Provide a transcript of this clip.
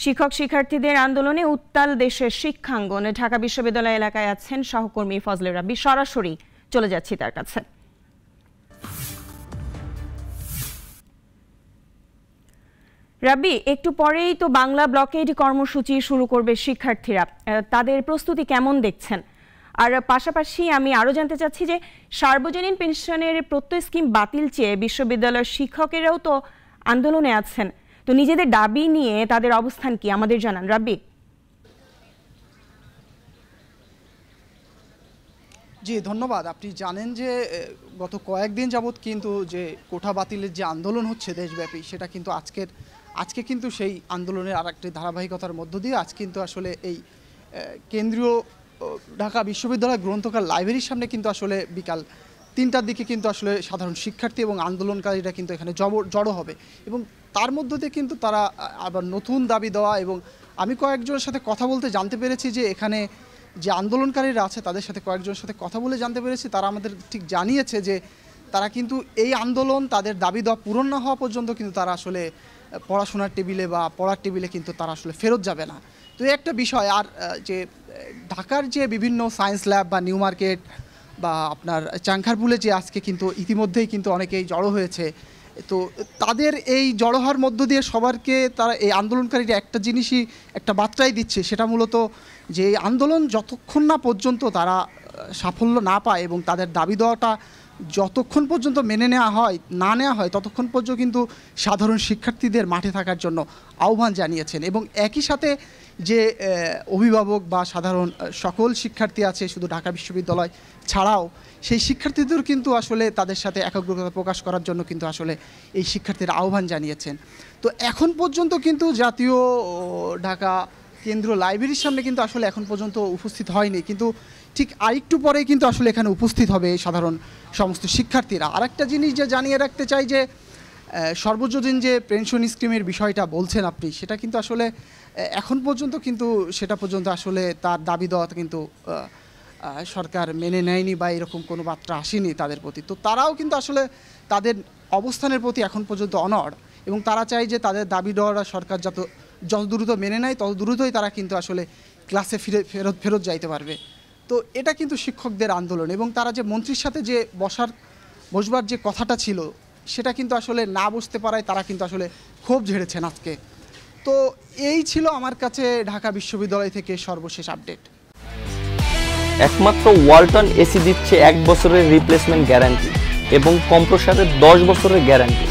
শিক্ষক শিক্ষার্থীদের আন্দোলনে উত্তাল দেশের শিক্ষাঙ্গন। ঢাকা বিশ্ববিদ্যালয় এলাকায় আছেন সহকর্মী ফজলে রাব্বি, সরাসরি চলে যাচ্ছি তার কাছে। রাব্বি, একটু পরেই তো বাংলা ব্লকেড কর্মসূচি শুরু করবে শিক্ষার্থীরা, তাদের প্রস্তুতি কেমন দেখছেন? আর পাশাপাশি আমি আরো জানতে চাচ্ছি যে সার্বজনীন পেনশনের প্রত্যয় স্কিম বাতিল চেয়ে বিশ্ববিদ্যালয়ের শিক্ষকেরাও তো আন্দোলনে আছেন, তো নিজেদের দাবি নিয়ে তাদের অবস্থান কি আমাদের জানান রাব্বি। জি ধন্যবাদ। আপনি জানেন যে গত কয়েকদিন যাবৎ কিন্তু যে কোটা বাতিলের যে আন্দোলন হচ্ছে দেশব্যাপী, সেটা কিন্তু আজকে কিন্তু সেই আন্দোলনের আর একটি ধারাবাহিকতার মধ্য দিয়ে আজ কিন্তু আসলে এই কেন্দ্রীয় ঢাকা বিশ্ববিদ্যালয় গ্রন্থাগার লাইব্রেরির সামনে কিন্তু আসলে বিকাল ৩টার দিকে কিন্তু আসলে সাধারণ শিক্ষার্থী এবং আন্দোলনকারীরা কিন্তু এখানে জড়ো হবে এবং তার মধ্য দিয়ে কিন্তু তারা আবার নতুন দাবি দেওয়া, এবং আমি কয়েকজনের সাথে কথা বলতে জানতে পেরেছি যে এখানে যে আন্দোলনকারীরা আছে তাদের সাথে কয়েকজনের সাথে কথা বলে জানতে পেরেছি, তারা আমাদের ঠিক জানিয়েছে যে তারা কিন্তু এই আন্দোলন তাদের দাবি দেওয়া পূরণ না হওয়া পর্যন্ত কিন্তু তারা আসলে পড়াশোনার টেবিলে বা পড়ার টেবিলে কিন্তু তারা আসলে ফেরত যাবে না। তো এই একটা বিষয়। আর যে ঢাকার যে বিভিন্ন সায়েন্স ল্যাব বা নিউ মার্কেট বা আপনার চাংখারপুলে যে আজকে কিন্তু ইতিমধ্যেই কিন্তু অনেকেই জড়ো হয়েছে, তো তাদের এই জড়ো হওয়ার মধ্য দিয়ে সবারকে তারা এই আন্দোলনকারীরা একটা জিনিসই একটা বার্তাই দিচ্ছে, সেটা মূলত যে এই আন্দোলন যতক্ষণ না পর্যন্ত তারা সাফল্য না পায় এবং তাদের দাবি দেওয়াটা যতক্ষণ পর্যন্ত মেনে নেওয়া হয় ততক্ষণ পর্যন্ত কিন্তু সাধারণ শিক্ষার্থীদের মাঠে থাকার জন্য আহ্বান জানিয়েছেন। এবং একই সাথে যে অভিভাবক বা সাধারণ সকল শিক্ষার্থী আছে শুধু ঢাকা বিশ্ববিদ্যালয় ছাড়াও, সেই শিক্ষার্থীদের কিন্তু আসলে তাদের সাথে একাগ্রতা প্রকাশ করার জন্য কিন্তু আসলে এই শিক্ষার্থীরা আহ্বান জানিয়েছেন। তো এখন পর্যন্ত কিন্তু জাতীয় ঢাকা কেন্দ্রীয় লাইব্রেরির সামনে কিন্তু আসলে এখন পর্যন্ত উপস্থিত হয়নি, কিন্তু ঠিক আরেকটু পরেই কিন্তু আসলে এখানে উপস্থিত হবে সাধারণ সমস্ত শিক্ষার্থীরা। আরেকটা জিনিস যে জানিয়ে রাখতে চাই যে সর্বজনীন যে পেনশন স্কিমের বিষয়টা বলছেন আপনি, সেটা কিন্তু আসলে এখন পর্যন্ত কিন্তু সেটা পর্যন্ত আসলে তার দাবি দেওয়া কিন্তু সরকার মেনে নেয়নি বা এরকম কোনো বার্তা আসেনি তাদের প্রতি। তো তারাও কিন্তু আসলে তাদের অবস্থানের প্রতি এখন পর্যন্ত অনড় এবং তারা চায় যে তাদের দাবি দেওয়াটা সরকার যত দ্রুত মেনে নেয় তত দ্রুতই তারা কিন্তু আসলে ক্লাসে ফেরত যাইতে পারবে। তো এটা কিন্তু শিক্ষকদের আন্দোলন এবং তারা যে মন্ত্রীর সাথে যে বসবার যে কথাটা ছিল সেটা কিন্তু আসলে না বসতে পারায় তারা কিন্তু আসলে ক্ষোভ ঝেড়েছেন আজকে। তো এই ছিল আমার কাছে ঢাকা বিশ্ববিদ্যালয় থেকে সর্বশেষ আপডেট। একমাত্র ওয়ালটন এসি দিচ্ছে 1 বছরের রিপ্লেসমেন্ট গ্যারান্টি এবং কম্প্রেসারের 10 বছরের গ্যারান্টি।